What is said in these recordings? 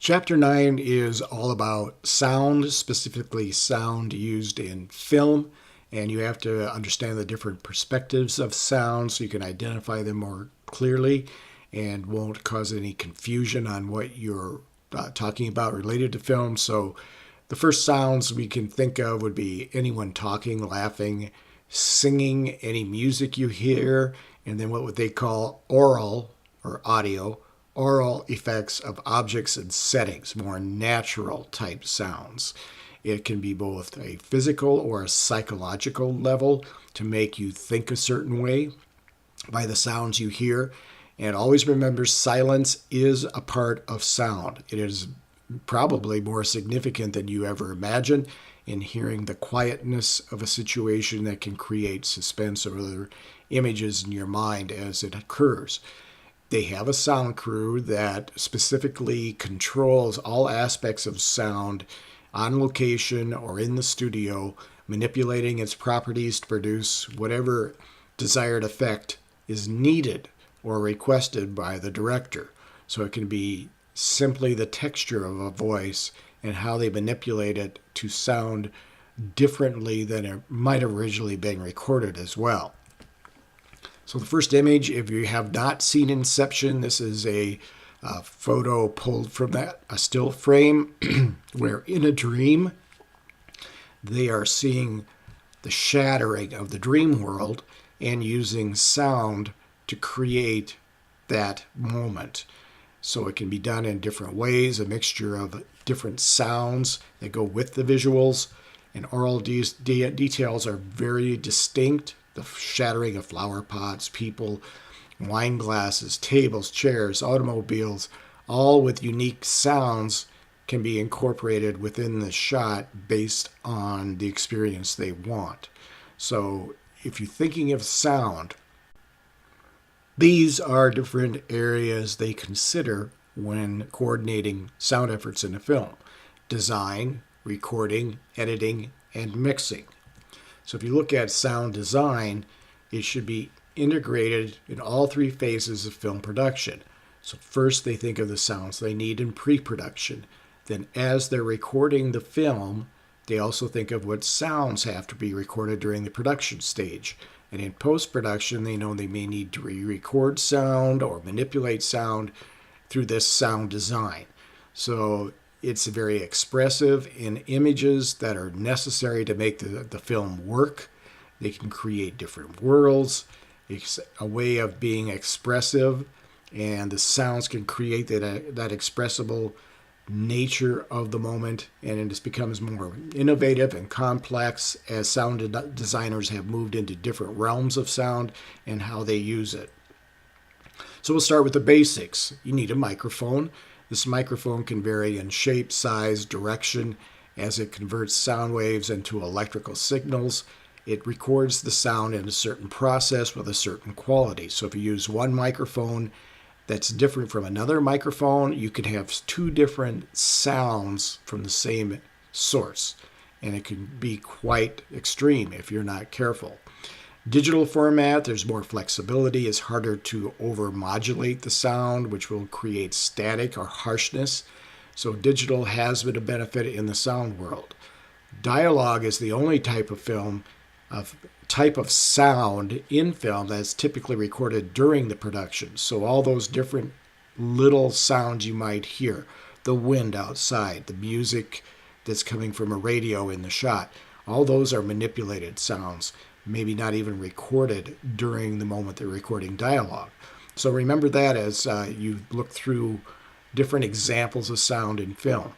Chapter 9 is all about sound, specifically sound used in film, and you have to understand the different perspectives of sound so you can identify them more clearly and won't cause any confusion on what you're talking about related to film. So the first sounds we can think of would be anyone talking, laughing, singing, any music you hear, and then what would they call oral or audio effects of objects and settings, more natural type sounds. It can be both a physical or a psychological level to make you think a certain way by the sounds you hear. And always remember, silence is a part of sound. It is probably more significant than you ever imagined in hearing the quietness of a situation that can create suspense or other images in your mind as it occurs. They have a sound crew that specifically controls all aspects of sound on location or in the studio, manipulating its properties to produce whatever desired effect is needed or requested by the director. So it can be simply the texture of a voice and how they manipulate it to sound differently than it might have originally been recorded as well. So the first image, if you have not seen Inception, this is a photo pulled from a still frame where in a dream they are seeing the shattering of the dream world and using sound to create that moment. So it can be done in different ways, a mixture of different sounds that go with the visuals, and oral details are very distinct. The shattering of flower pots, people, wine glasses, tables, chairs, automobiles, all with unique sounds can be incorporated within the shot based on the experience they want. So if you're thinking of sound, these are different areas they consider when coordinating sound efforts in a film: design, recording, editing, and mixing. So if you look at sound design, it should be integrated in all three phases of film production. So first they think of the sounds they need in pre-production. Then as they're recording the film, they also think of what sounds have to be recorded during the production stage. And in post-production, they know they may need to re-record sound or manipulate sound through this sound design. So it's very expressive in images that are necessary to make the film work. They can create different worlds. It's a way of being expressive, and the sounds can create that expressible nature of the moment, and it just becomes more innovative and complex as sound designers have moved into different realms of sound and how they use it. So we'll start with the basics. You need a microphone. This microphone can vary in shape, size, direction as it converts sound waves into electrical signals. It records the sound in a certain process with a certain quality. So if you use one microphone that's different from another microphone, you could have two different sounds from the same source, and it can be quite extreme if you're not careful. Digital format, there's more flexibility. It's harder to over-modulate the sound, which will create static or harshness. So digital has been a benefit in the sound world. Dialogue is the only type of sound in film that's typically recorded during the production. So all those different little sounds you might hear, the wind outside, the music that's coming from a radio in the shot, all those are manipulated sounds, maybe not even recorded during the moment they're recording dialogue. So remember that as you look through different examples of sound in film.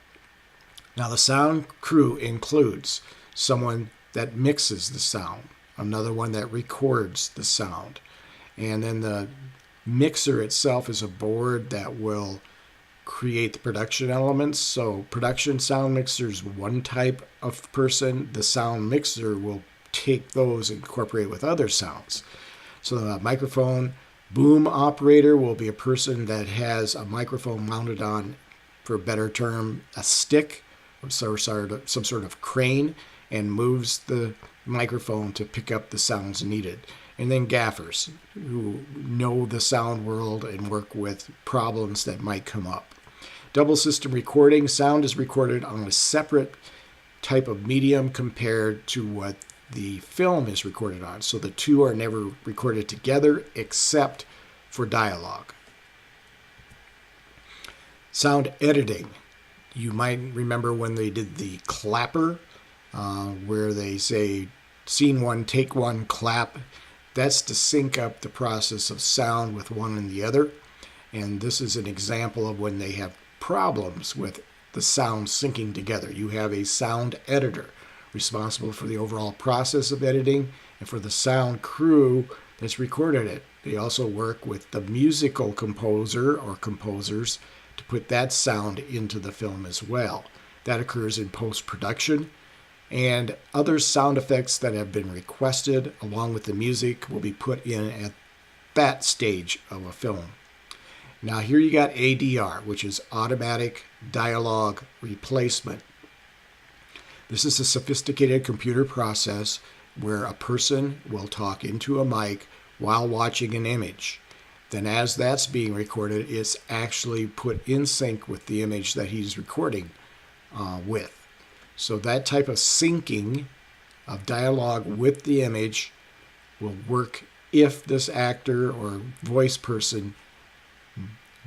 Now the sound crew includes someone that mixes the sound, another one that records the sound, and then the mixer itself is a board that will create the production elements. So production sound mixer is one type of person. The sound mixer will take those and incorporate with other sounds. So the microphone boom operator will be a person that has a microphone mounted on, for a better term, a stick or some sort of crane, and moves the microphone to pick up the sounds needed. And then gaffers, who know the sound world and work with problems that might come up. Double system recording, sound is recorded on a separate type of medium compared to what the film is recorded on. So the two are never recorded together except for dialogue. Sound editing. You might remember when they did the clapper, where they say, scene one, take one, clap. That's to sync up the process of sound with one and the other. And this is an example of when they have problems with the sound syncing together. You have a sound editor responsible for the overall process of editing and for the sound crew that's recorded it. They also work with the musical composer or composers to put that sound into the film as well. That occurs in post-production. And other sound effects that have been requested along with the music will be put in at that stage of a film. Now here you got ADR, which is automatic dialogue replacement. This is a sophisticated computer process where a person will talk into a mic while watching an image. Then as that's being recorded, it's actually put in sync with the image that he's recording with. So that type of syncing of dialogue with the image will work if this actor or voice person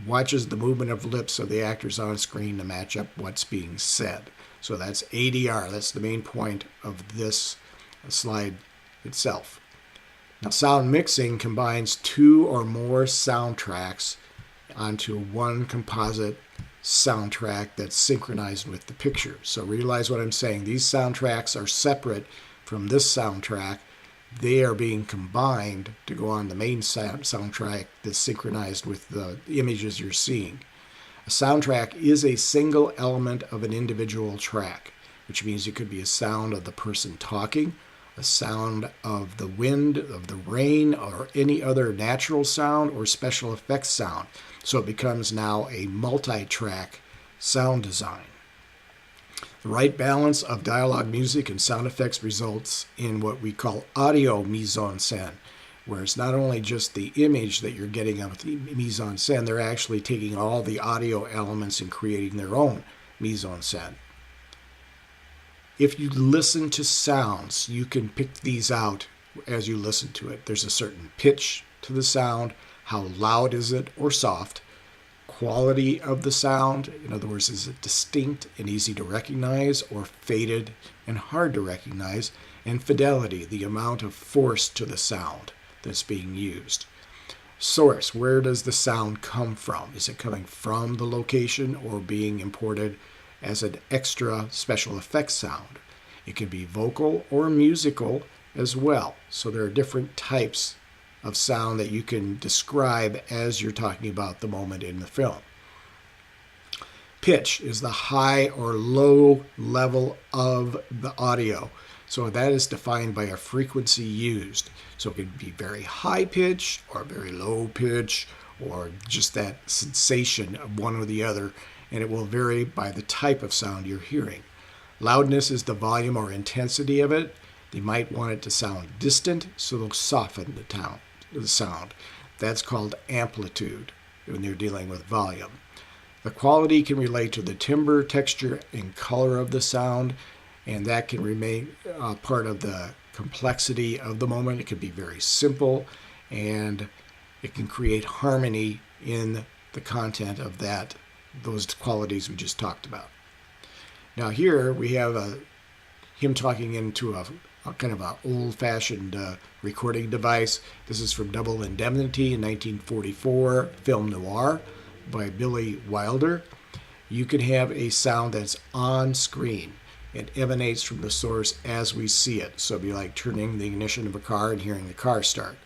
watches the movement of lips of the actors on screen to match up what's being said. So that's ADR. That's the main point of this slide itself. Now, sound mixing combines two or more soundtracks onto one composite soundtrack that's synchronized with the picture. So realize what I'm saying. These soundtracks are separate from this soundtrack. They are being combined to go on the main soundtrack that's synchronized with the images you're seeing. A soundtrack is a single element of an individual track, which means it could be a sound of the person talking, a sound of the wind, of the rain, or any other natural sound or special effects sound. So it becomes now a multi-track sound design. The right balance of dialogue, music, and sound effects results in what we call audio mise-en-scène, where it's not only just the image that you're getting of the mise-en-scène, they're actually taking all the audio elements and creating their own mise-en-scène. If you listen to sounds, you can pick these out as you listen to it. There's a certain pitch to the sound, how loud is it or soft, quality of the sound, in other words, is it distinct and easy to recognize or faded and hard to recognize, and fidelity, the amount of force to the sound that's being used. Source, where does the sound come from? Is it coming from the location or being imported as an extra special effects sound? It can be vocal or musical as well. So there are different types of sound that you can describe as you're talking about the moment in the film. Pitch is the high or low level of the audio. So that is defined by a frequency used. So it can be very high pitch or very low pitch or just that sensation of one or the other, and it will vary by the type of sound you're hearing. Loudness is the volume or intensity of it. They might want it to sound distant, so they'll soften the sound. That's called amplitude when they're dealing with volume. The quality can relate to the timbre, texture, and color of the sound, and that can remain part of the complexity of the moment. It can be very simple, and it can create harmony in the content of those qualities we just talked about. Now here we have him talking into a kind of an old-fashioned recording device. This is from Double Indemnity in 1944, film noir by Billy Wilder. You can have a sound that's on screen. It emanates from the source as we see it. So it'd be like turning the ignition of a car and hearing the car start.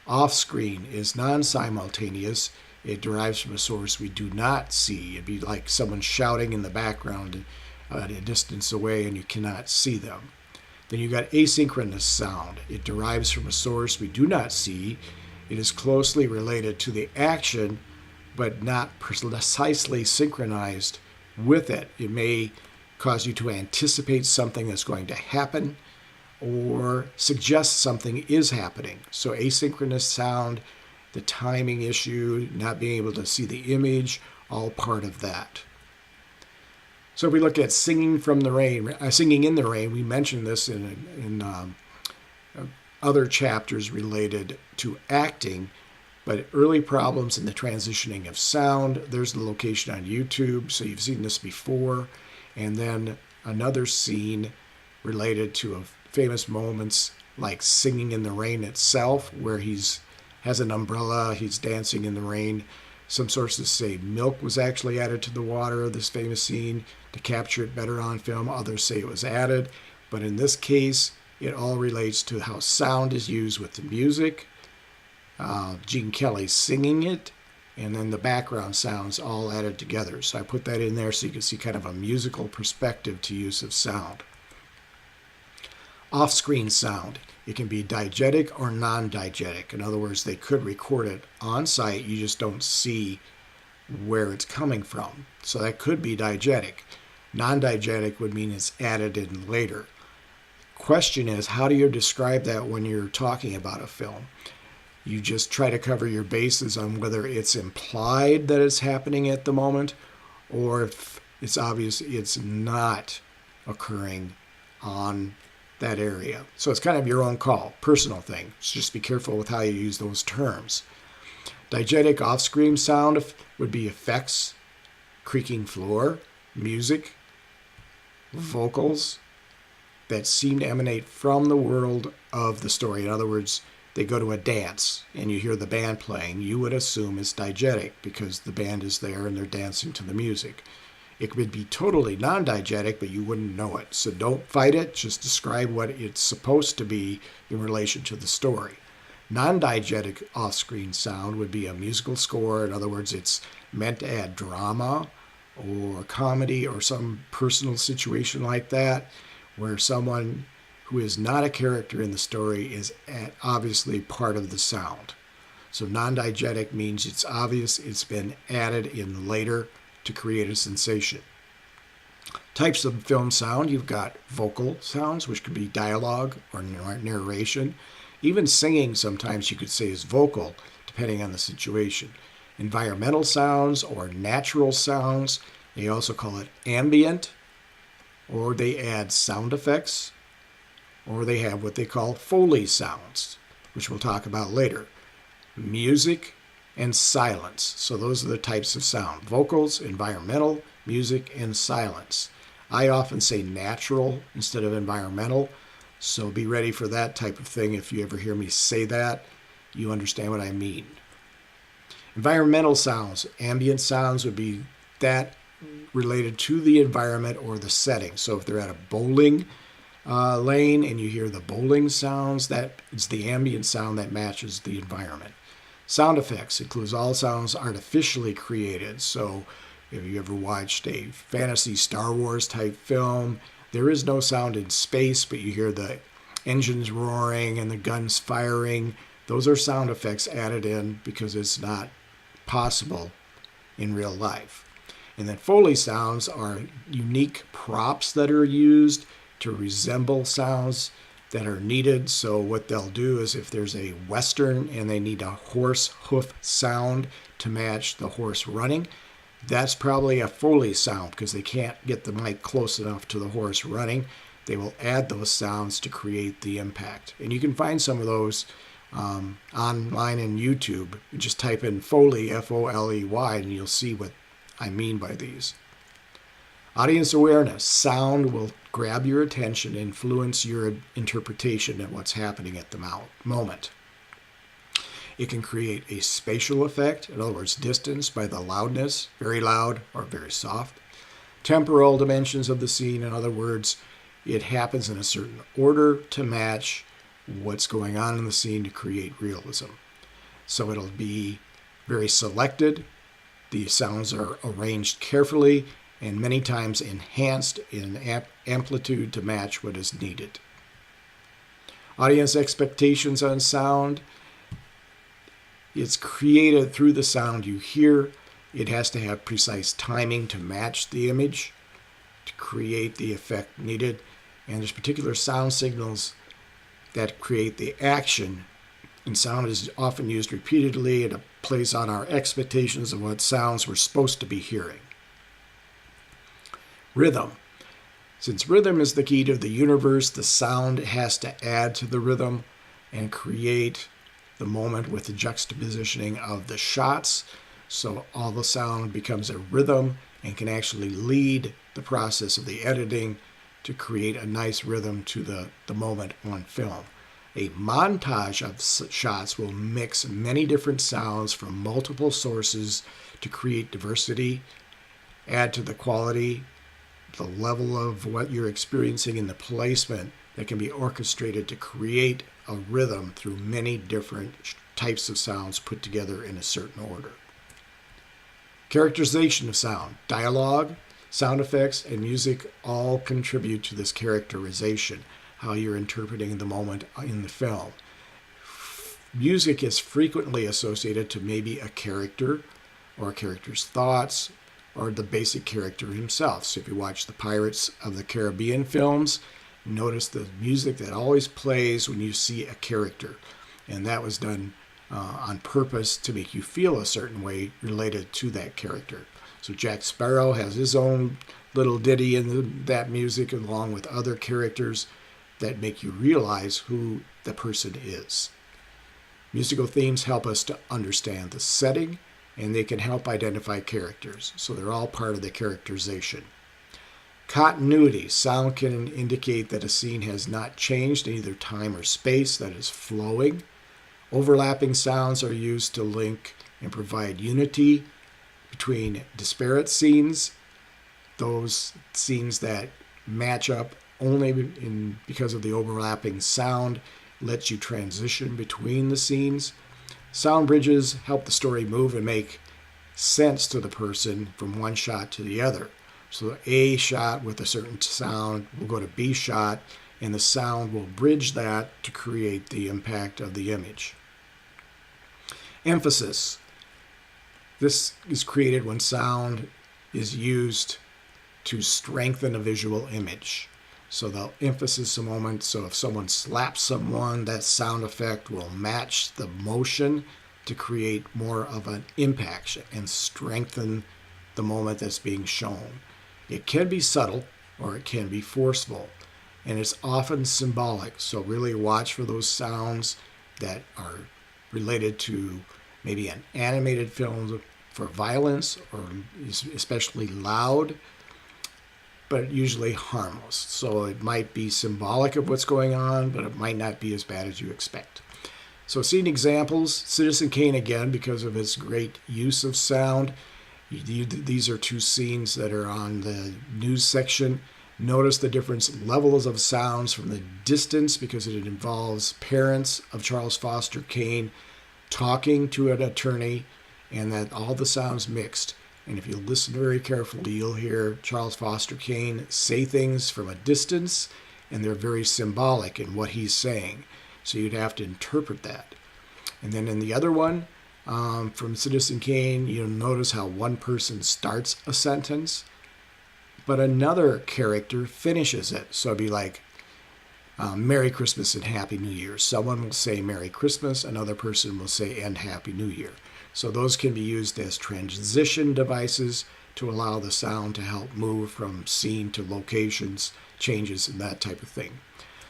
Off screen is non-simultaneous. It derives from a source we do not see. It'd be like someone shouting in the background at a distance away and you cannot see them. Then you got asynchronous sound. It derives from a source we do not see. It is closely related to the action, but not precisely synchronized with it. It may cause you to anticipate something that's going to happen or suggest something is happening. So asynchronous sound, the timing issue, not being able to see the image, all part of that. So if we look at singing from the rain, singing in the rain, we mentioned this in other chapters related to acting, but early problems in the transitioning of sound. There's the location on YouTube, so you've seen this before. And then another scene related to famous moments like singing in the rain itself, where has an umbrella, he's dancing in the rain. Some sources say milk was actually added to the water of this famous scene to capture it better on film. Others say it was added. But in this case, it all relates to how sound is used with the music, Gene Kelly singing it, and then the background sounds all added together. So I put that in there so you can see kind of a musical perspective to use of sound. Off-screen sound. It can be diegetic or non-diegetic. In other words, they could record it on site. You just don't see where it's coming from. So that could be diegetic. Non-diegetic would mean it's added in later. Question is, how do you describe that when you're talking about a film? You just try to cover your bases on whether it's implied that it's happening at the moment, or if it's obvious it's not occurring on that area. So it's kind of your own call, personal thing. So just be careful with how you use those terms. Diegetic off-screen sound would be effects, creaking floor, music, vocals that seem to emanate from the world of the story. In other words, they go to a dance and you hear the band playing, you would assume it's diegetic because the band is there and they're dancing to the music. It could be totally non-diegetic, but you wouldn't know it. So don't fight it. Just describe what it's supposed to be in relation to the story. Non-diegetic off-screen sound would be a musical score. In other words, it's meant to add drama or comedy or some personal situation like that, where someone who is not a character in the story is obviously part of the sound. So non-diegetic means it's obvious it's been added in later to create a sensation. Types of film sound, you've got vocal sounds, which could be dialogue or narration. Even singing sometimes you could say is vocal, depending on the situation. Environmental sounds or natural sounds, they also call it ambient, or they add sound effects, or they have what they call Foley sounds, which we'll talk about later. Music and silence. So those are the types of sound: vocals, environmental, music, and silence. I often say natural instead of environmental, so be ready for that type of thing. If you ever hear me say that, you understand what I mean. Environmental sounds, ambient sounds would be that related to the environment or the setting. So if they're at a bowling lane and you hear the bowling sounds, that is the ambient sound that matches the environment. Sound effects includes all sounds artificially created. So if you ever watched a fantasy Star Wars type film, there is no sound in space, but you hear the engines roaring and the guns firing. Those are sound effects added in because it's not possible in real life. And then Foley sounds are unique props that are used to resemble sounds that are needed. So what they'll do is if there's a Western and they need a horse hoof sound to match the horse running, that's probably a Foley sound because they can't get the mic close enough to the horse running. They will add those sounds to create the impact. And you can find some of those online in YouTube. You just type in Foley, F-O-L-E-Y, and you'll see what I mean by these. Audience awareness. Sound will grab your attention, influence your interpretation of what's happening at the moment. It can create a spatial effect, in other words, distance by the loudness, very loud or very soft. Temporal dimensions of the scene, in other words, it happens in a certain order to match what's going on in the scene to create realism. So it'll be very selected. The sounds are arranged carefully and many times enhanced in amplitude to match what is needed. Audience expectations on sound. It's created through the sound you hear. It has to have precise timing to match the image to create the effect needed. And there's particular sound signals that create the action. And sound is often used repeatedly, and it plays on our expectations of what sounds we're supposed to be hearing. Rhythm. Since rhythm is the key to the universe, the sound has to add to the rhythm and create the moment with the juxtapositioning of the shots. So all the sound becomes a rhythm and can actually lead the process of the editing to create a nice rhythm to the moment on film. A montage of shots will mix many different sounds from multiple sources to create diversity, add to the quality, the level of what you're experiencing, and the placement that can be orchestrated to create a rhythm through many different types of sounds put together in a certain order. Characterization of sound, dialogue, sound effects, and music all contribute to this characterization, how you're interpreting the moment in the film. Music is frequently associated to maybe a character or a character's thoughts or the basic character himself. So if you watch the Pirates of the Caribbean films, notice the music that always plays when you see a character. And that was done on purpose to make you feel a certain way related to that character. So Jack Sparrow has his own little ditty in that music along with other characters that make you realize who the person is. Musical themes help us to understand the setting, and they can help identify characters. So they're all part of the characterization. Continuity. Sound can indicate that a scene has not changed in either time or space, that is flowing. Overlapping sounds are used to link and provide unity between disparate scenes, those scenes that match up only because of the overlapping sound lets you transition between the scenes. Sound bridges help the story move and make sense to the person from one shot to the other. So A shot with a certain sound will go to B shot, and the sound will bridge that to create the impact of the image. Emphasis. This is created when sound is used to strengthen a visual image. So they'll emphasis a moment. So if someone slaps someone, that sound effect will match the motion to create more of an impact and strengthen the moment that's being shown. It can be subtle or it can be forceful, and it's often symbolic. So really watch for those sounds that are related to maybe an animated film for violence or especially loud, but usually harmless. So it might be symbolic of what's going on, but it might not be as bad as you expect. So seeing examples, Citizen Kane again, because of its great use of sound. These are two scenes that are on the news section. Notice the different levels of sounds from the distance because it involves parents of Charles Foster Kane talking to an attorney, and that all the sounds mixed. And if you listen very carefully, you'll hear Charles Foster Kane say things from a distance, and they're very symbolic in what he's saying. So you'd have to interpret that. And then in the other one, from Citizen Kane, you'll notice how one person starts a sentence, but another character finishes it. So it'd be like, Merry Christmas and Happy New Year. Someone will say Merry Christmas, another person will say and Happy New Year. So those can be used as transition devices to allow the sound to help move from scene to locations, changes, and that type of thing.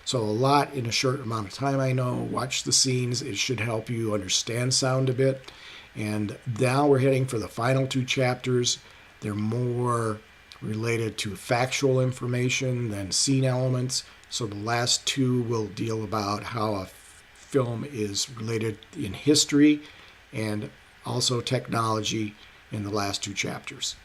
So a lot in a short amount of time, I know. Watch the scenes. It should help you understand sound a bit. And now we're heading for the final two chapters. They're more related to factual information than scene elements. So the last two will deal about how a film is related in history and also technology in the last two chapters.